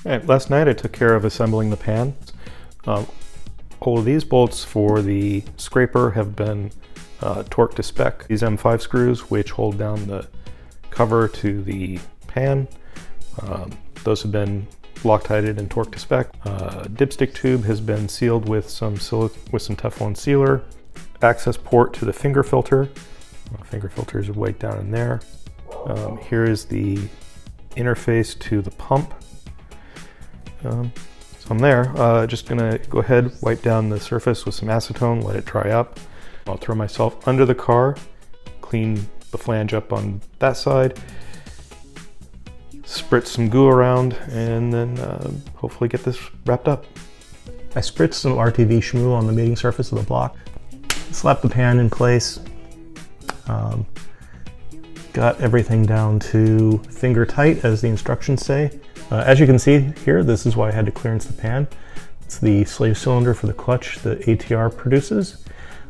Alright, last night I took care of assembling the pan. All of these bolts for the scraper have been torqued to spec. These M5 screws, which hold down the cover to the pan, those have been Loctited and torqued to spec. Dipstick tube has been sealed with some Teflon sealer. Access port to the finger filter. Finger filters are way down in there. Here is the interface to the pump. So I'm there. Just gonna go ahead, wipe down the surface with some acetone, let it dry up. I'll throw myself under the car, clean the flange up on that side, spritz some goo around, and then hopefully get this wrapped up. I spritzed some RTV schmoo on the mating surface of the block, slapped the pan in place, got everything down to finger tight as the instructions say. As you can see here, this is why I had to clearance the pan. It's the slave cylinder for the clutch that ATR produces.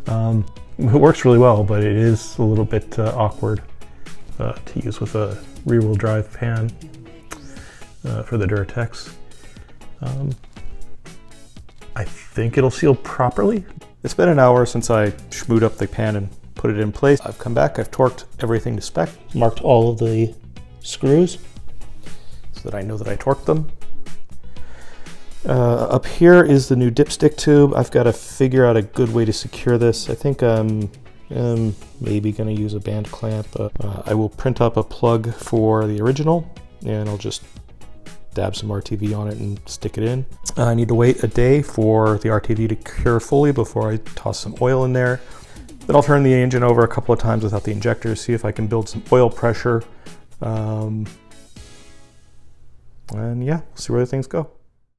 It works really well, but it is a little bit awkward to use with a rear-wheel drive pan for the Duratex. I think it'll seal properly. It's been an hour since I schmooed up the pan and put it in place. I've come back, I've torqued everything to spec, marked all of the screws so that I know that I torqued them. Up here is the new dipstick tube. I've got to figure out a good way to secure this. I think I'm maybe going to use a band clamp. I will print up a plug for the original and I'll just dab some RTV on it and stick it in. I need to wait a day for the RTV to cure fully before I toss some oil in there. Then I'll turn the engine over a couple of times without the injector, see if I can build some oil pressure. And yeah, see where things go.